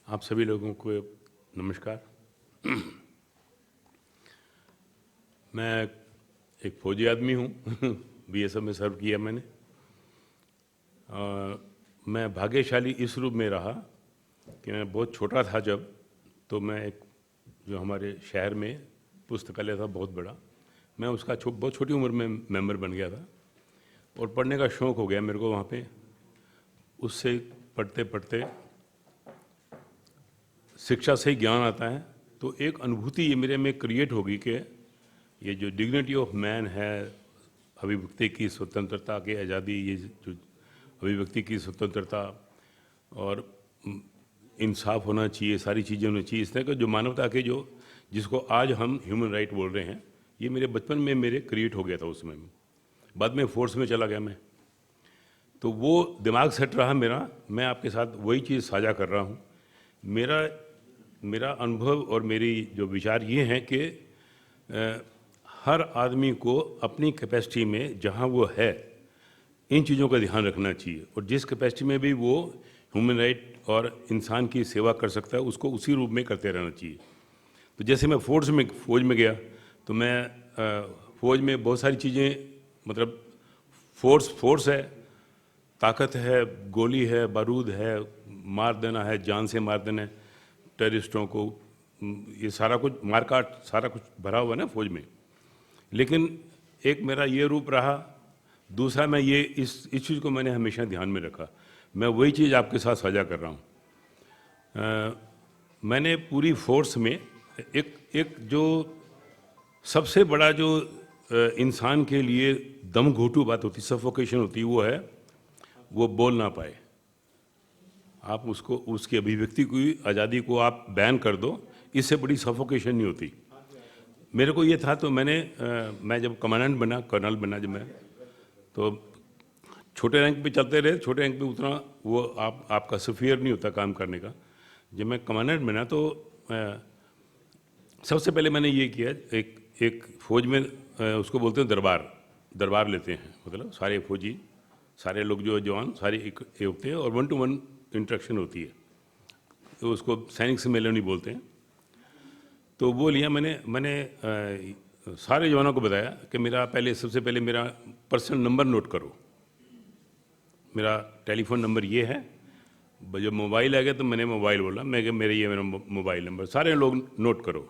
आप सभी लोगों को नमस्कार। मैं एक फौजी आदमी हूँ। बीएसएफ में सर्व किया मैंने। मैं भाग्यशाली इस रूप में रहा कि मैं बहुत छोटा था जब, तो मैं एक जो हमारे शहर में पुस्तकालय था बहुत बड़ा, मैं उसका बहुत छोटी उम्र में मेंबर बन गया था और पढ़ने का शौक़ हो गया मेरे को वहाँ पे। उससे पढ़ते पढ़ते शिक्षा से ही ज्ञान आता है, तो एक अनुभूति ये मेरे में क्रिएट होगी कि ये जो डिग्निटी ऑफ मैन है, अभिव्यक्ति की स्वतंत्रता की आज़ादी, ये जो अभिव्यक्ति की स्वतंत्रता और इंसाफ होना चाहिए, सारी चीज़ें होनी चाहिए, इस तरह का जो मानवता के जो जिसको आज हम ह्यूमन राइट बोल रहे हैं, ये मेरे बचपन में मेरे क्रिएट हो गया था उस समय में। बाद में फोर्स में चला गया मैं, तो वो दिमाग सेट रहा मेरा। मैं आपके साथ वही चीज़ साझा कर रहा हूँ। मेरा अनुभव और मेरी जो विचार ये हैं कि हर आदमी को अपनी कैपेसिटी में जहाँ वो है इन चीज़ों का ध्यान रखना चाहिए, और जिस कैपेसिटी में भी वो ह्यूमन राइट और इंसान की सेवा कर सकता है उसको उसी रूप में करते रहना चाहिए। तो जैसे मैं फौज में गया, तो मैं फौज में बहुत सारी चीज़ें, मतलब फोर्स है, ताकत है, गोली है, बारूद है, मार देना है, जान से मार देना है टेररिस्टों को, ये सारा कुछ मारकाट सारा कुछ भरा हुआ है ना फौज में। लेकिन एक मेरा ये रूप रहा, दूसरा मैं ये इस चीज़ को मैंने हमेशा ध्यान में रखा। मैं वही चीज़ आपके साथ साझा कर रहा हूँ। मैंने पूरी फोर्स में एक जो सबसे बड़ा जो इंसान के लिए दम घोटू बात होती, सफोकेशन होती, वो है वो बोल ना पाए। आप उसको, उसकी अभिव्यक्ति की आज़ादी को आप बैन कर दो, इससे बड़ी सफोकेशन नहीं होती। मेरे को ये था, तो मैं जब कमांडेंट बना, कर्नल बना जब मैं, तो छोटे रैंक पे चलते रहे, छोटे रैंक पे उतना वो आपका सफियर नहीं होता काम करने का। जब मैं कमांडेंट बना तो सबसे पहले मैंने ये किया, एक फौज में उसको बोलते हैं दरबार लेते हैं, मतलब सारे फौजी, सारे लोग जो जवान सारे एक होते हैं और 1-to-1 इंटरेक्शन होती है, तो उसको सैनिक सम्मेलन ही बोलते हैं। तो वो लिया मैंने सारे जवानों को बताया कि सबसे पहले मेरा पर्सनल नंबर नोट करो, मेरा टेलीफोन नंबर ये है। जब मोबाइल आ गया तो मैंने मोबाइल बोला, मेरा मोबाइल नंबर, सारे लोग नोट करो।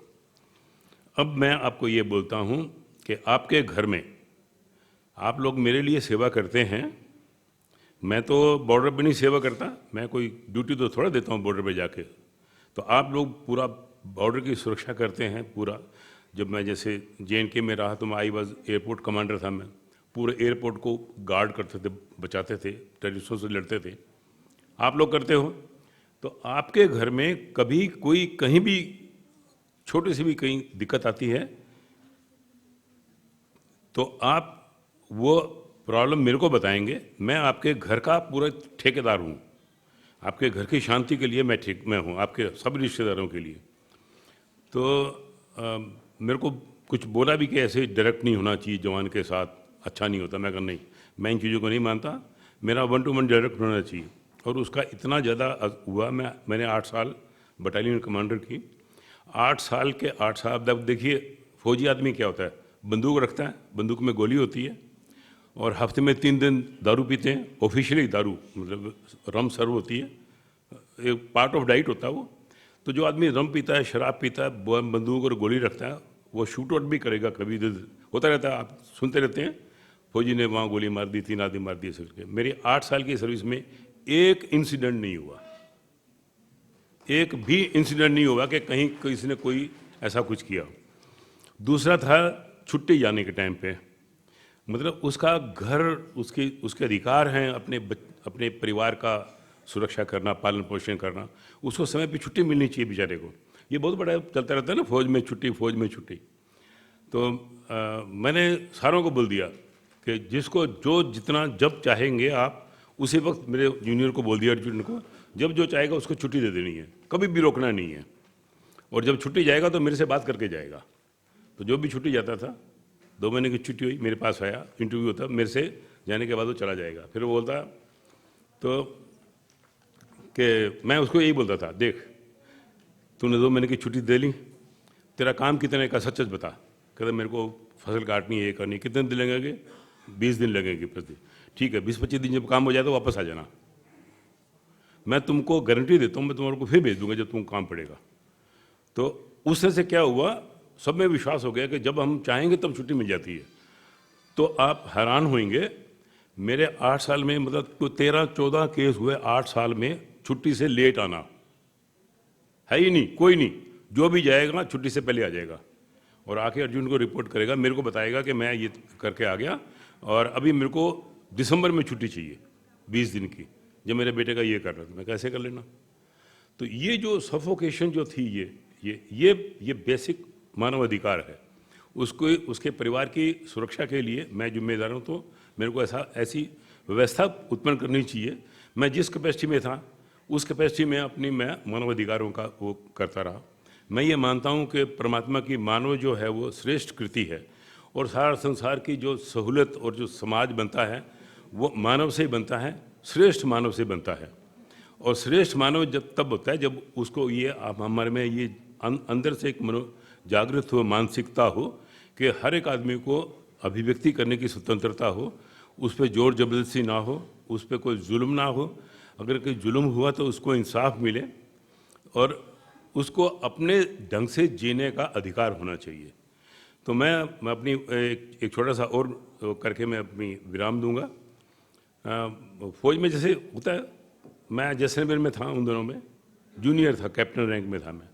अब मैं आपको ये बोलता हूँ कि आपके घर में आप लोग मेरे लिए सेवा करते हैं। मैं तो बॉर्डर पे नहीं सेवा करता, मैं कोई ड्यूटी तो थोड़ा देता हूँ बॉर्डर पे जाके। तो आप लोग पूरा बॉर्डर की सुरक्षा करते हैं पूरा। जब मैं जैसे JNK में रहा तो मैं एयरपोर्ट कमांडर था, मैं पूरे एयरपोर्ट को गार्ड करते थे, बचाते थे, टेररिस्टों से लड़ते थे। आप लोग करते हो, तो आपके घर में कभी कोई कहीं भी छोटी सी भी कहीं दिक्कत आती है तो आप वो प्रॉब्लम मेरे को बताएंगे। मैं आपके घर का पूरा ठेकेदार हूँ, आपके घर की शांति के लिए मैं हूँ, आपके सब रिश्तेदारों के लिए। तो मेरे को कुछ बोला भी कि ऐसे डायरेक्ट नहीं होना चाहिए जवान के साथ, अच्छा नहीं होता। मैं कहा नहीं, मैं इन चीज़ों को नहीं मानता, मेरा 1-to-1 डायरेक्ट होना चाहिए। और उसका इतना ज़्यादा हुआ, मैंने 8 साल बटालियन कमांडर की। 8 साल के 8 साल, अब देखिए फौजी आदमी क्या होता है, बंदूक रखता है, बंदूक में गोली होती है, और हफ्ते में 3 दिन दारू पीते हैं, ऑफिशियली दारू, मतलब रम सर्व होती है, एक पार्ट ऑफ डाइट होता है वो। तो जो आदमी रम पीता है, शराब पीता है, बंदूक और गोली रखता है, वो शूट आउट भी करेगा, कभी होता रहता है, आप सुनते रहते हैं, फौजी ने वहाँ गोली मार दी, 3 आदमी मार दिए सबके। मेरी 8 साल की सर्विस में एक इंसिडेंट नहीं हुआ, एक भी इंसिडेंट नहीं हुआ कि कहीं किसी ने कोई ऐसा कुछ किया। दूसरा था छुट्टी जाने के टाइम पे, मतलब उसका घर, उसके अधिकार हैं अपने परिवार का सुरक्षा करना, पालन पोषण करना, उसको समय पे छुट्टी मिलनी चाहिए बेचारे को। ये बहुत बड़ा चलता रहता है ना, फौज में छुट्टी। तो मैंने सारों को बोल दिया कि जिसको जो जितना जब चाहेंगे आप, उसी वक्त मेरे जूनियर को बोल दिया, अर्जुन को, जब जो चाहेगा उसको छुट्टी दे देनी है, कभी भी रोकना नहीं है। और जब छुट्टी जाएगा तो मेरे से बात करके जाएगा। तो जो भी छुट्टी जाता था, 2 महीने की छुट्टी हुई, मेरे पास आया, इंटरव्यू होता, मेरे से जाने के बाद वो चला जाएगा। फिर वो बोलता तो कि मैं उसको यही बोलता था, देख तूने 2 महीने की छुट्टी दे ली, तेरा काम कितने का सच सच बता। कहते मेरे को फसल काटनी है, ये करनी, कितने दिन लगेंगे? 20 दिन लगेंगे प्रति। ठीक है, 20-25 दिन जब काम हो जाए तो वापस आ जाना, मैं तुमको गारंटी देता हूँ, मैं तुम्हारे को फिर भेज दूंगा जब तुम काम पड़ेगा। तो उससे से क्या हुआ, सब में विश्वास हो गया कि जब हम चाहेंगे तब छुट्टी मिल जाती है। तो आप हैरान होंगे, मेरे 8 साल में मतलब तो 13-14 केस हुए 8 साल में, छुट्टी से लेट आना है ही नहीं, कोई नहीं, जो भी जाएगा छुट्टी से पहले आ जाएगा और आके अर्जुन को रिपोर्ट करेगा, मेरे को बताएगा कि मैं ये करके आ गया और अभी मेरे को दिसंबर में छुट्टी चाहिए 20 दिन की, जब मेरे बेटे का ये कर रहा था, मैं कैसे कर लेना। तो ये जो सफोकेशन जो थी, ये बेसिक मानव अधिकार है, उसको उसके परिवार की सुरक्षा के लिए मैं जिम्मेदार हूँ। तो मेरे को ऐसी व्यवस्था उत्पन्न करनी चाहिए। मैं जिस कैपेसिटी में था उस कैपेसिटी में मैं मानव अधिकारों का वो करता रहा। मैं ये मानता हूँ कि परमात्मा की मानव जो है वो श्रेष्ठ कृति है और सारा संसार की जो सहूलत और जो समाज बनता है वो मानव से ही बनता है, श्रेष्ठ मानव से बनता है। और श्रेष्ठ मानव जब तब होता है जब उसको ये हमारे में ये अंदर से एक जागृत हो, मानसिकता हो कि हर एक आदमी को अभिव्यक्ति करने की स्वतंत्रता हो, उस पर जोर जबरदस्ती ना हो, उस पर कोई जुल्म ना हो, अगर कोई जुल्म हुआ तो उसको इंसाफ मिले और उसको अपने ढंग से जीने का अधिकार होना चाहिए। तो मैं अपनी एक छोटा सा और करके मैं अपनी विराम दूंगा। फौज में जैसे होता है, मैं जैसलमेर में था, उन दिनों में जूनियर था, कैप्टन रैंक में था मैं।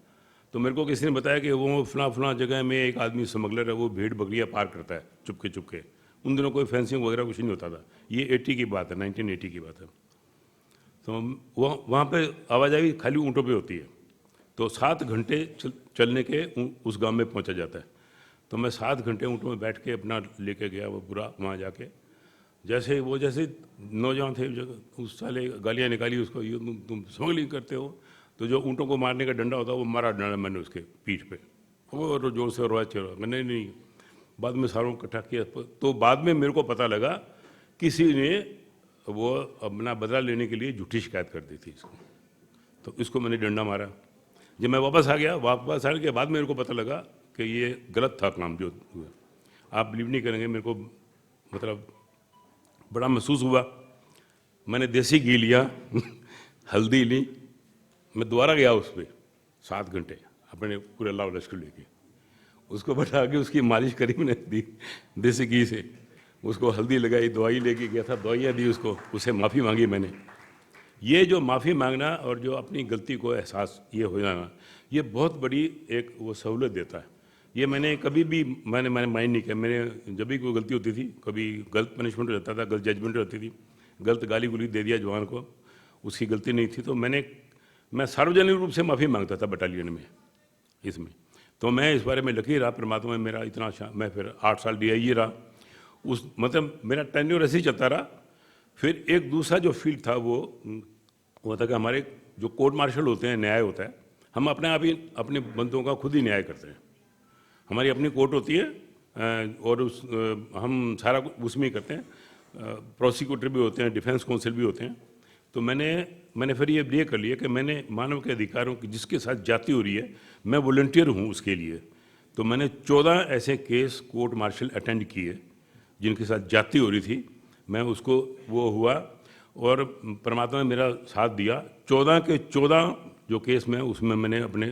तो मेरे को किसी ने बताया कि वो फलां जगह में एक आदमी स्मगलर है, वो भेड़ बकरियाँ पार करता है चुपके चुपके। उन दिनों कोई फेंसिंग वगैरह कुछ नहीं होता था, ये 80 की बात है, 1980 की बात है। तो वहाँ पे आवाजाही खाली ऊँटों पे होती है, तो 7 घंटे चलने के उस गांव में पहुँचा जाता है। तो मैं 7 घंटे ऊँटों में बैठ के अपना लेके गया वो पूरा वहाँ जाके, जैसे नौजवान थे उस साले गालियाँ निकाली उसको, ये तुम स्मगलिंग करते हो। तो जो ऊँटों को मारने का डंडा होता है वो मारा डंडा मैंने उसके पीठ पे, वो जोर से रोया चल। नहीं, बाद में सारों इकट्ठा किया। तो बाद में मेरे को पता लगा किसी ने वो अपना बदला लेने के लिए झूठी शिकायत कर दी थी इसको, तो इसको मैंने डंडा मारा। जब मैं वापस आ गया, वापस आने के बाद मेरे को पता लगा कि ये गलत था काम जो हुआ। आप बिलीव नहीं करेंगे, मेरे को मतलब बड़ा महसूस हुआ। मैंने देसी घी लिया हल्दी ली, मैं दोबारा गया उस पर 7 घंटे अपने पूरे लाव लश्कर लेके, उसको बैठा के उसकी मालिश करी मैंने देसी घी से, उसको हल्दी लगाई, दवाई लेके गया था, दवाइयाँ दी उसको, उससे माफ़ी मांगी मैंने। ये जो माफ़ी मांगना और जो अपनी गलती को एहसास ये हो जाना, ये बहुत बड़ी एक वो सहूलत देता है। ये मैंने कभी भी मैंने माइंड नहीं किया। मैंने जब भी कोई गलती होती थी, कभी गलत पनिशमेंट हो जाता था, गलत जजमेंट होती थी, गलत गाली गुली दे दिया जवान को, उसकी गलती नहीं थी, तो मैं सार्वजनिक रूप से माफ़ी मांगता था बटालियन में इसमें। तो मैं इस बारे में लकी रहा, परमात्मा में मेरा इतना मैं फिर 8 साल DIG रहा, उस मतलब मेरा टेन्योर ऐसे ही चलता रहा। फिर एक दूसरा जो फील्ड था वो था कि हमारे जो कोर्ट मार्शल होते हैं, न्याय होता है, हम अपने आप ही अपने बंदों का खुद ही न्याय करते हैं। हमारी अपनी कोर्ट होती है और हम सारा उसमें ही करते हैं, प्रोसिक्यूटर भी होते हैं, डिफेंस काउंसिल भी होते हैं। तो मैंने फिर ये कर लिया कि मैंने मानव के अधिकारों की जिसके साथ जाति हो रही है, मैं वॉलंटियर हूँ उसके लिए। तो मैंने 14 ऐसे केस कोर्ट मार्शल अटेंड किए जिनके साथ जाति हो रही थी, मैं उसको वो हुआ और परमात्मा ने मेरा साथ दिया। 14 के 14 जो केस में उसमें मैंने अपने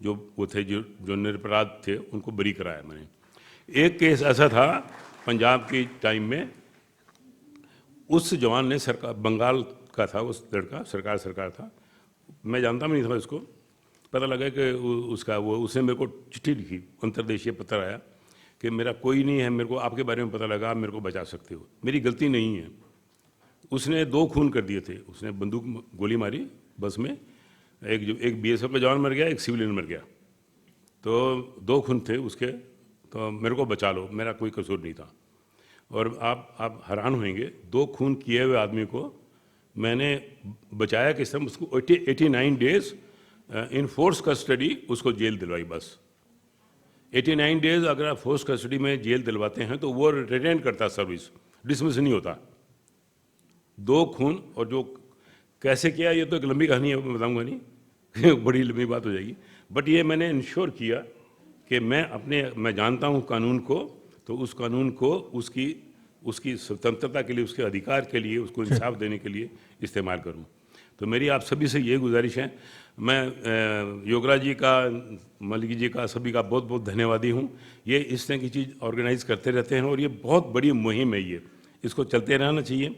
जो वो थे जो निरपराध थे उनको बरी कराया मैंने। एक केस ऐसा था पंजाब की टाइम में, उस जवान ने सरकार, बंगाल का था उस लड़का, सरकार था, मैं जानता भी नहीं था इसको। पता लगा कि उसका उसने मेरे को चिट्ठी लिखी, अंतर्देशीय पत्र आया कि मेरा कोई नहीं है, मेरे को आपके बारे में पता लगा, आप मेरे को बचा सकते हो, मेरी गलती नहीं है। उसने 2 खून कर दिए थे, उसने बंदूक गोली मारी बस में, एक BSF का जवान मर गया, एक सिविलियन मर गया, तो 2 खून थे उसके। तो मेरे को बचा लो, मेरा कोई कसूर नहीं था। और आप हैरान होंगे, 2 खून किए हुए आदमी को मैंने बचाया किस तरह, उसको 89 डेज इन फोर्स कस्टडी उसको जेल दिलवाई। बस 89 डेज अगर आप फोर्स कस्टडी में जेल दिलवाते हैं तो वो रिटेन करता सर्विस, डिसमिस नहीं होता। 2 खून, और जो कैसे किया ये तो एक लंबी कहानी है, मैं बताऊंगा नहीं बड़ी लंबी बात हो जाएगी। बट ये मैंने इंश्योर किया कि मैं जानता हूँ कानून को, तो उस कानून को उसकी स्वतंत्रता के लिए, उसके अधिकार के लिए, उसको इंसाफ देने के लिए इस्तेमाल करूँ। तो मेरी आप सभी से ये गुजारिश है। मैं योगराज जी का, मलिक जी का, सभी का बहुत बहुत धन्यवादी हूँ। ये इस तरह की चीज़ ऑर्गेनाइज करते रहते हैं और ये बहुत बड़ी मुहिम है, ये इसको चलते रहना चाहिए।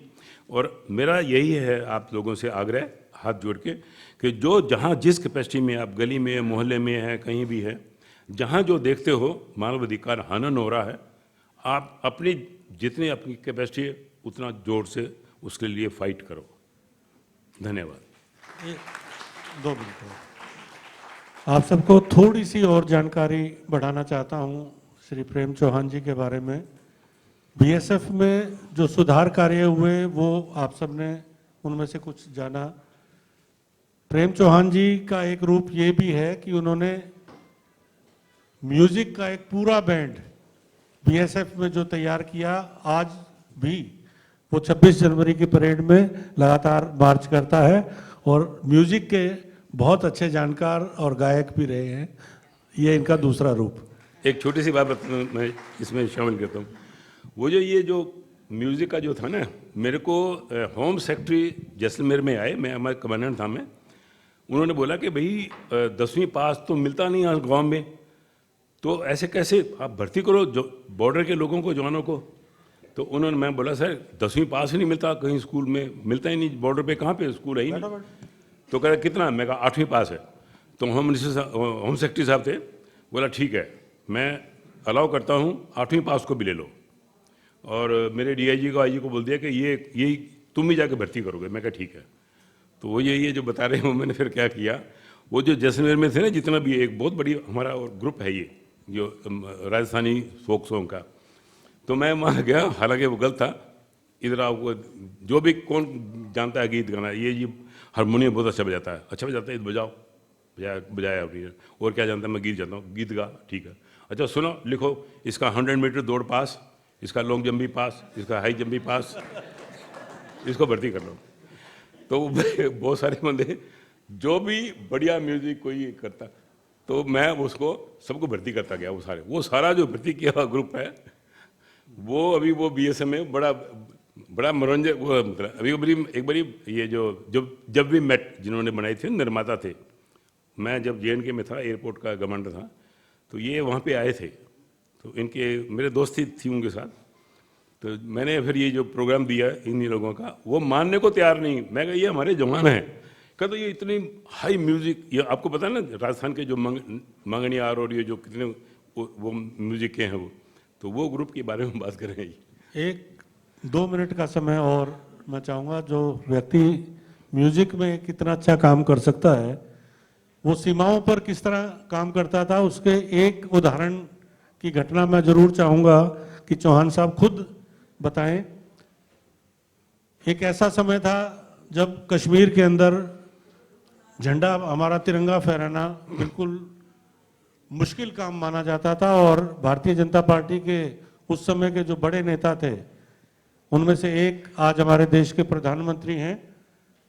और मेरा यही है आप लोगों से आग्रह, हाथ जोड़ के, कि जो जहाँ जिस कैपेसिटी में आप, गली में, मोहल्ले में है, कहीं भी है, जहाँ जो देखते हो मानव अधिकार हनन हो रहा है, आप अपनी जितनी अपनी कैपेसिटी है उतना जोर से उसके लिए फाइट करो। धन्यवाद। 2 मिनट आप सबको थोड़ी सी और जानकारी बढ़ाना चाहता हूं श्री प्रेम चौहान जी के बारे में। बीएसएफ में जो सुधार कार्य हुए वो आप सबने उनमें से कुछ जाना। प्रेम चौहान जी का एक रूप ये भी है कि उन्होंने म्यूजिक का एक पूरा बैंड बीएसएफ में जो तैयार किया, आज भी वो 26 जनवरी की परेड में लगातार मार्च करता है और म्यूजिक के बहुत अच्छे जानकार और गायक भी रहे हैं। ये इनका दूसरा रूप। एक छोटी सी बात मैं इसमें शामिल करता हूँ। वो ये जो म्यूज़िक का जो था ना, मेरे को होम सेक्रेटरी जैसलमेर में आए, मैं हमारे कमांडेंट था मैं, उन्होंने बोला कि भाई 10वीं पास तो मिलता नहीं आज गांव में, तो ऐसे कैसे आप भर्ती करो जो बॉर्डर के लोगों को, जवानों को। तो उन्होंने, मैं बोला सर 10वीं पास ही नहीं मिलता कहीं स्कूल में, मिलता ही नहीं, बॉर्डर पे कहाँ पे स्कूल है ही नहीं। तो कह रहा कितना, मैं कहा 8वीं पास है। तो होम सेक्रेटरी साहब थे, बोला ठीक है मैं अलाउ करता हूँ, 8वीं पास को भी ले लो। और मेरे डीआईजी को, आईजी को बोल दिया कि ये तुम ही जाके भर्ती करोगे। मैं कहा ठीक है। तो वो ये जो बता रहे हो, मैंने फिर क्या किया, वो जो जैसलमेर में थे ना, जितना भी एक बहुत बड़ी हमारा ग्रुप है ये जो राजस्थानी फोक सॉन्ग का, तो मैं वहाँ गया, हालांकि वो गलत था। इधर आपको जो भी कौन जानता है गीत गाना, ये हारमोनियम बहुत अच्छा बजाता है, अच्छा बजाता है, बजाओ, बजाया अपनी। और क्या जानता है, मैं गीत जानता हूँ, गीत गा, ठीक है। अच्छा सुनो, लिखो इसका 100 मीटर दौड़ पास, इसका लॉन्ग जंप भी पास, इसका हाई जंप भी पास, इसको भर्ती कर लो। तो बहुत सारे बंदे जो भी बढ़िया म्यूजिक कोई करता, तो मैं उसको सबको भर्ती करता गया। वो सारा जो भर्ती किया हुआ ग्रुप है, वो अभी वो बीएसएफ में बड़ा मनोरंजन। वो मतलब एक बारी ये जब भी मेट जिन्होंने बनाई थी, निर्माता थे, मैं जब जेएनके में था, एयरपोर्ट का कमांडर था, तो ये वहाँ पे आए थे, तो इनके मेरे दोस्ती थी उनके साथ। तो मैंने फिर ये जो प्रोग्राम दिया इन्हीं लोगों का, वो मानने को तैयार नहीं। मैं कहा ये हमारे जवान हैं। कहते तो ये इतनी हाई म्यूजिक, ये आपको पता है ना राजस्थान के जो मंगनियार और ये जो कितने वो म्यूजिक के हैं, वो तो वो ग्रुप के बारे में बात कर रहे हैं। 1-2 मिनट का समय और मैं चाहूँगा। जो व्यक्ति म्यूजिक में कितना अच्छा काम कर सकता है, वो सीमाओं पर किस तरह काम करता था, उसके एक उदाहरण की घटना मैं जरूर चाहूँगा कि चौहान साहब खुद बताएं। एक ऐसा समय था जब कश्मीर के अंदर झंडा, हमारा तिरंगा फहराना बिल्कुल मुश्किल काम माना जाता था और भारतीय जनता पार्टी के उस समय के जो बड़े नेता थे, उनमें से एक आज हमारे देश के प्रधानमंत्री हैं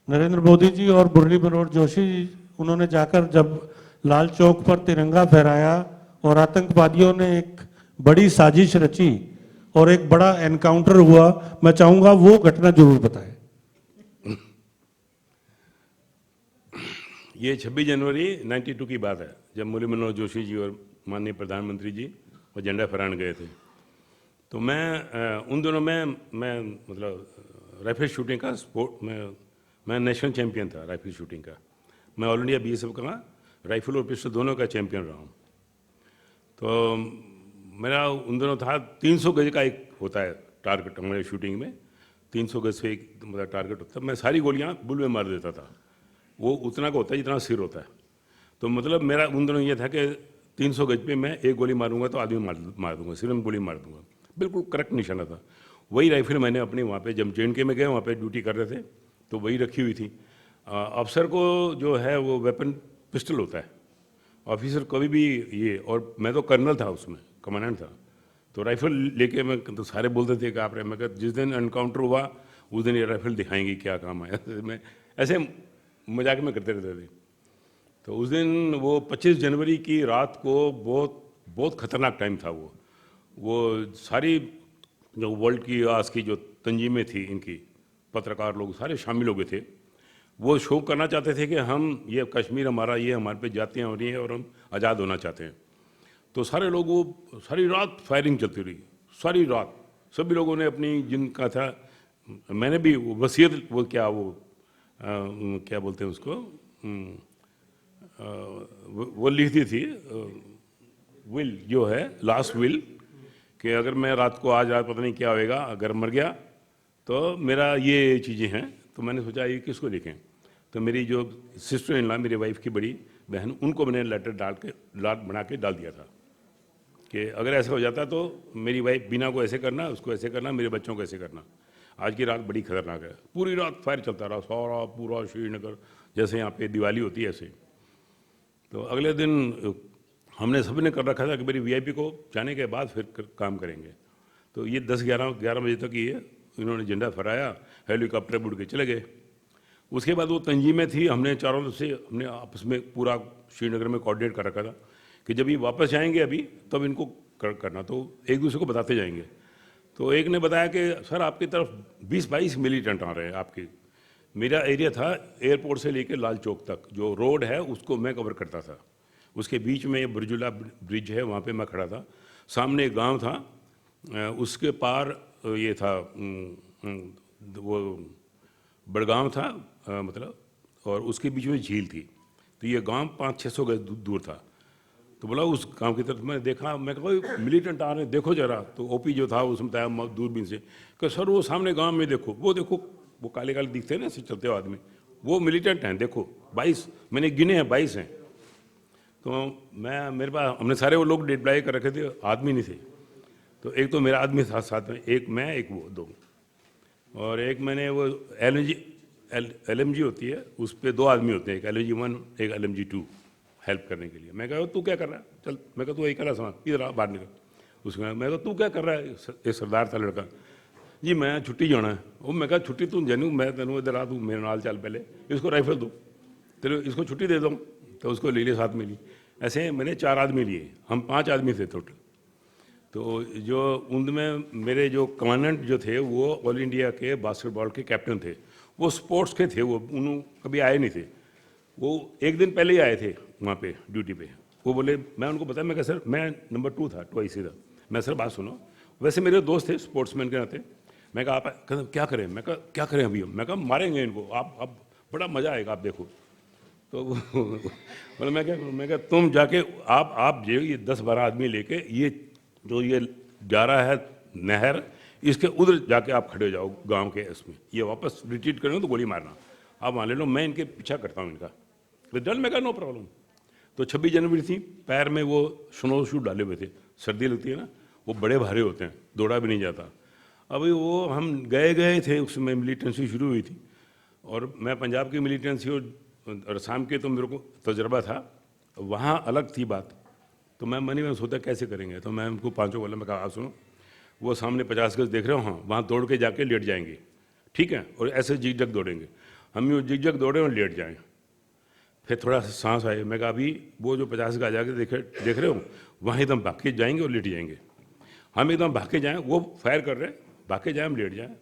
नरेंद्र मोदी जी और मुरली मनोहर जोशी जी। उन्होंने जाकर जब लाल चौक पर तिरंगा फहराया और आतंकवादियों ने एक बड़ी साजिश रची और एक बड़ा एनकाउंटर हुआ, मैं चाहूंगा वो घटना जरूर बताएं। ये 26 जनवरी 92 की बात है, जब मुरली मनोहर जोशी जी और माननीय प्रधानमंत्री जी वो झंडा फहराने गए थे। तो मैं उन दिनों में मैं मतलब राइफल शूटिंग का स्पोर्ट में मैं नेशनल चैंपियन था राइफल शूटिंग का। मैं ऑल इंडिया बीएसएफ का राइफल और पिस्टल दोनों का चैंपियन रहा हूँ। तो मेरा उन दिनों था 300 गज का एक होता है टारगेट, हमारे शूटिंग में 300 गज से एक मतलब टारगेट होता है। मैं सारी गोलियाँ बुल में मार देता था। वो उतना का होता है जितना सिर होता है। तो मतलब मेरा उन दिनों ये था कि 300 गज पे मैं एक गोली मारूंगा तो आदमी मार दूंगा, सिर में गोली मार दूंगा, बिल्कुल करेक्ट निशाना था। वही राइफल मैंने अपने वहाँ पे जब जेएनके में गए, वहाँ पे ड्यूटी कर रहे थे, तो वही रखी हुई थी। अफसर को जो है वो वेपन पिस्टल होता है, ऑफिसर कभी भी ये, और मैं तो कर्नल था उसमें, कमांडेंट था, तो राइफल लेके मैं, तो सारे बोलते थे कि आप, मैं कहता जिस दिन एनकाउंटर हुआ उस दिन ये राइफल दिखाएंगे क्या काम आया। मैं ऐसे मजाक में करते रहते थे। तो उस दिन वो 25 जनवरी की रात को बहुत बहुत खतरनाक टाइम था वो सारी जो वर्ल्ड की आज की जो तंजीमें थी इनकी, पत्रकार लोग सारे शामिल हो गए थे। वो शो करना चाहते थे कि हम ये कश्मीर हमारा, ये हमारे पे जातियाँ हो रही हैं और हम आज़ाद होना चाहते हैं। तो सारे लोग वो सारी रात फायरिंग चलती रही, सारी रात सभी लोगों ने अपनी जिनका था, मैंने भी वसीयत वो क्या वो क्या बोलते हैं उसको, वो लिख दी थी, विल जो है लास्ट विल, कि अगर मैं रात को आज रात पता नहीं क्या होएगा, अगर मर गया तो मेरा ये चीज़ें हैं। तो मैंने सोचा ये किसको लिखें, तो मेरी जो सिस्टर इन लॉ, मेरी वाइफ की बड़ी बहन, उनको मैंने लेटर बना के डाल दिया था कि अगर ऐसा हो जाता तो मेरी वाइफ बीना को ऐसे करना, उसको ऐसे करना, मेरे बच्चों को ऐसे करना। आज की रात बड़ी खतरनाक है, पूरी रात फायर चलता रहा, सारा पूरा श्रीनगर जैसे यहाँ पे दिवाली होती है ऐसे। तो अगले दिन हमने सबने कर रखा था कि मेरी वीआईपी को जाने के बाद फिर काम करेंगे। तो ये 10-11 बजे तक ये इन्होंने झंडा फहराया, हेलीकॉप्टर उड़ के चले गए। उसके बाद वो तंजीमें थी, हमने चारों तरफ से हमने आपस में पूरा श्रीनगर में कोऑर्डिनेट कर रखा था कि जब ये वापस जाएंगे अभी तब इनको करना, तो एक दूसरे को बताते जाएंगे। तो एक ने बताया कि सर आपकी तरफ 20-22 मिलिटेंट आ रहे हैं आपके। मेरा एरिया था एयरपोर्ट से लेकर लाल चौक तक, जो रोड है उसको मैं कवर करता था, उसके बीच में ये बुर्जुला ब्रिज है, वहाँ पे मैं खड़ा था। सामने एक गांव था, उसके पार ये था वो बड़गांव था, मतलब, और उसके बीच में झील थी। तो ये गांव 500-600 गज दूर था। तो बोला उस गांव की तरफ मैंने देखा, मैं कहा मिलिटेंट आ रहे हैं देखो जरा। तो ओपी जो था उसने बताया दूरबीन से कि सर वो सामने गांव में देखो, वो देखो, वो काले काले दिखते हैं ना ऐसे चलते हुए आदमी, वो मिलिटेंट हैं देखो 22, मैंने गिने हैं 22 हैं। तो मेरे पास हमने सारे वो लोग डिप्लाई कर रखे थे, आदमी नहीं थे। तो एक तो मेरा आदमी था साथ में, एक मैं, एक वो, दो, और एक मैंने वो LMG होती है, उस पर 2 आदमी होते हैं, एक LMG-1 एक LMG-2 हेल्प करने के लिए। मैं कहा तू क्या कर रहा है, चल। मैं कहा तू यही कर रहा सामान, इधर आ बाहर निकल। उसमें मैं कहा तू क्या कर रहा है, एक सरदार था लड़का, जी मैं छुट्टी जाना है। वो मैं कहा छुट्टी तू जानू, मैं तेनों इधर आ, तू मेरे नाल चल, पहले इसको राइफल दो, तेरे इसको छुट्टी दे दो। तो उसको ले लिए साथ में ली। ऐसे मैंने 4 आदमी लिए, हम 5 आदमी थे टोटल। तो जो उनमें मेरे जो कमांडेंट जो थे वो ऑल इंडिया के बास्केटबॉल के कैप्टन थे, वो स्पोर्ट्स के थे, वो उन्होंने कभी आए नहीं थे। वो एक दिन पहले ही आए थे वहाँ पे ड्यूटी पे। वो बोले, मैं उनको बताया, मैं कहा सर मैं नंबर 2 था, ट्वाइस था। मैं सर बात सुनो, वैसे मेरे दोस्त थे स्पोर्ट्समैन के नाते। मैं कहा आप कहते क्या करें, मैं कहा क्या करें अभी हम, मैं कहा मारेंगे इनको, आप बड़ा मज़ा आएगा आप देखो। तो बोले मैं क्या करूँ, मैं कहा तुम जाके आप जो ये 10-12 आदमी लेके ये जो ये जा रहा है नहर, इसके उधर जाके आप खड़े हो जाओ गांव के इसमें, ये वापस रिट्रीट करेंगे तो गोली मारना, आप मान ले लो, मैं इनके पीछा करता हूँ इनका। तो डल में कहा नो प्रॉब्लम। तो 26 जनवरी थी, पैर में वो स्नो शूज डाले हुए थे, सर्दी लगती है ना, वो बड़े भारी होते हैं, दौड़ा भी नहीं जाता। अभी वो हम गए थे, उसमें मिलिटेंसी शुरू हुई थी, और मैं पंजाब की मिलिटेंसी और शाम के तो मेरे को तजर्बा था, वहाँ अलग थी बात। तो मैं मन में सोचा कैसे करेंगे, तो मैं उनको 5 बोला, मैं कहा आप सुनो, वो सामने 50 गज देख रहे हो, हाँ वहाँ दौड़ के जाके लेट जाएंगे, ठीक है, और ऐसे जिग-जग दौड़ेंगे, हम ये जिग-जग दौड़े और लेट जाएँ। फिर थोड़ा सा सांस आए, मैं कहा अभी वो जो 50 गज आगे देख रहे हो, वहाँ एकदम भाग के जाएंगे और लेट जाएंगे। हम एकदम भाग के जाएँ, वो फायर कर रहे हैं, भाग के जाएँ हम लेट जाएँ,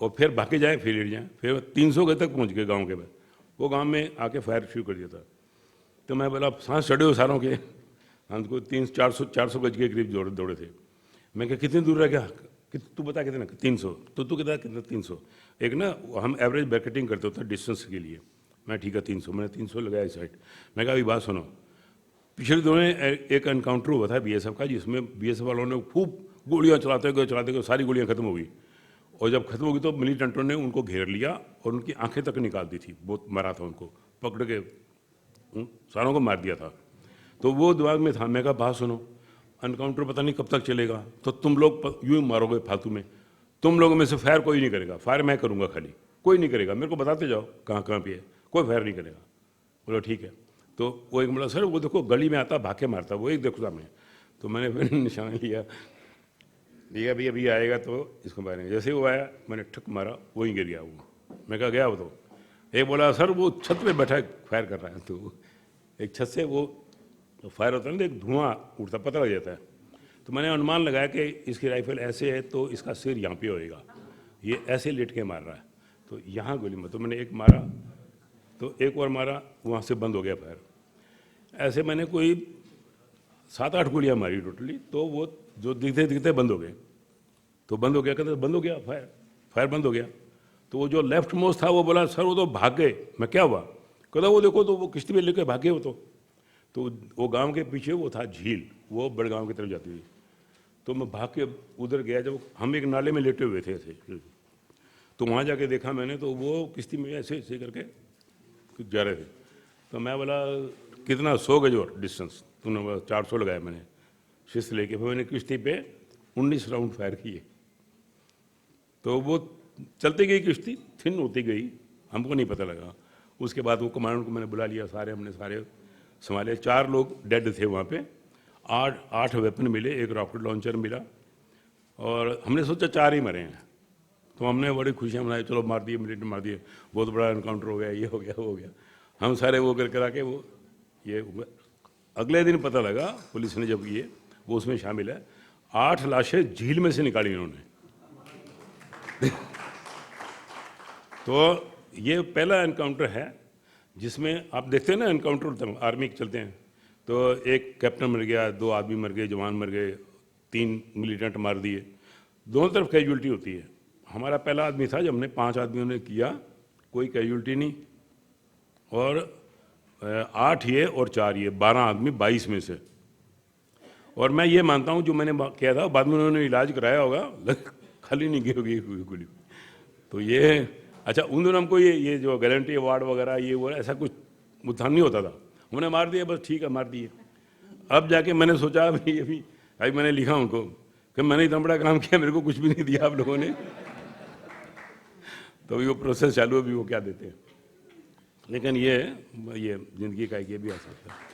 और फिर भाग के जाएँ फिर लेट जाएँ। फिर 300 गज तक पहुँच गए गाँव के बाद, वो गाँव में आके फायर शुरू कर दिया था। तो मैं बोला सांस चढ़े हो सारों के, हमको 300-400 गज के करीब दौड़े थे। मैं कहा कितनी दूर रह गया, तू बता कितना, 300। तो तू कितना 300। एक ना हम एवरेज ब्रैकेटिंग करते होते डिस्टेंस के लिए, मैं ठीक है 300, मैंने 300 लगाया इस साइड। मैं कहा अभी बात सुनो, पिछले दिनों एक एनकाउंटर हुआ था BSF का, जिसमें BSF वालों ने खूब गोलियाँ चलाते गए, सारी गोलियाँ खत्म हो गई, और जब खत्म हो गई तो मिलिटेंटों ने उनको घेर लिया और उनकी आंखें तक निकाल दी थी, बहुत मारा था उनको, पकड़ के सारों को मार दिया था। तो वो दिमाग में था, मैं कहा बात सुनो, एनकाउंटर पता नहीं कब तक चलेगा, तो तुम लोग यूँ ही मारोगे फालतू में, तुम लोगों में से फायर कोई नहीं करेगा, फायर मैं करूँगा खाली, कोई नहीं करेगा, मेरे को बताते जाओ कहाँ कहाँ पे है, कोई फायर नहीं करेगा। बोलो ठीक है। तो वो एक बोला सर वो देखो गली में आता भाग के मारता, वो एक देखो सामने। तो मैंने फिर निशान लिया भी अभी आएगा तो इसको मारेंगे। जैसे वो आया मैंने ठक मारा, वहीं गिर गया वो। मैं कहा गया वो तो एक बोला सर वो छत पे बैठा फायर कर रहा है, तो एक छत से वो फायर होता है ना, एक धुआं उड़ता पता लग जाता है। तो मैंने अनुमान लगाया कि इसकी राइफल ऐसे है तो इसका सिर यहाँ पे होएगा, ये ऐसे लेट के मार रहा है, तो यहाँ गोली मार। तो मैंने एक मारा, तो एक और मारा, वहाँ से बंद हो गया फायर। ऐसे मैंने कोई 7-8 गोलियाँ मारी टोटली, तो वो जो दिखते दिखते बंद हो गए। तो बंद हो गया, कहते बंद हो गया फायर बंद हो गया। तो वो जो लेफ्ट मोस्ट था वो बोला सर वो तो भाग गए। मैं क्या हुआ? कहता वो देखो तो वो किश्ती में लेकर भागे वो तो वो गांव के पीछे वो था झील, वो बड़गांव की तरफ जाती हुई। तो मैं भाग के उधर गया, जब हम एक नाले में लेटे हुए थे ऐसे, तो वहाँ जाके देखा मैंने, तो वो किश्ती में ऐसे ऐसे करके जा रहे थे। तो मैं बोला कितना 100 गज और डिस्टेंस? तूने बोला 400 लगाया मैंने शिस्त लेके। फिर मैंने किश्ती पे 19 राउंड फायर किए, तो वो चलती गई किश्ती, थिन होती गई, हमको नहीं पता लगा। उसके बाद वो कमांडर को मैंने बुला लिया, हमने सारे संभाले। 4 लोग डेड थे वहाँ पे, 8 वेपन मिले, एक रॉकेट लॉन्चर मिला, और हमने सोचा 4 ही मरे हैं। तो हमने बड़ी खुशियाँ मनाई, चलो मार दिए, मिलिट्री मार दिए, बहुत बड़ा एनकाउंटर हो गया, ये हो गया वो हो गया। हम सारे वो कर करा के वो ये हुआ। अगले दिन पता लगा पुलिस ने, जब ये वो उसमें शामिल है, 8 लाशें झील में से निकाली इन्होंने। तो ये पहला एनकाउंटर है जिसमें आप देखते हैं ना, एनकाउंटर आर्मी के चलते हैं, तो एक कैप्टन मर गया, 2 आदमी मर गए, जवान मर गए, 3 मिलिटेंट मार दिए, दोनों तरफ कैजुअल्टी होती है। हमारा पहला आदमी था, जब हमने 5 आदमियों ने किया, कोई कैजुअल्टी नहीं, और 8 ये और 4 ये, 12 आदमी 22 में से। और मैं ये मानता हूँ जो मैंने किया था, बाद में उन्होंने इलाज कराया होगा, खाली नहीं गई होगी गोली। तो ये अच्छा, उन दिनों हमको ये जो गारंटी अवार्ड वगैरह ये वो ऐसा कुछ उत्थान नहीं होता था, हमने मार दिया बस, ठीक है मार दिए। अब जाके मैंने सोचा अभी मैंने लिखा उनको कि मैंने इतना बड़ा काम किया, मेरे को कुछ भी नहीं दिया आप लोगों ने। तो अभी वो प्रोसेस चालू है, अभी वो क्या देते हैं। लेकिन ये ज़िंदगी का एक ये भी आ सकता है।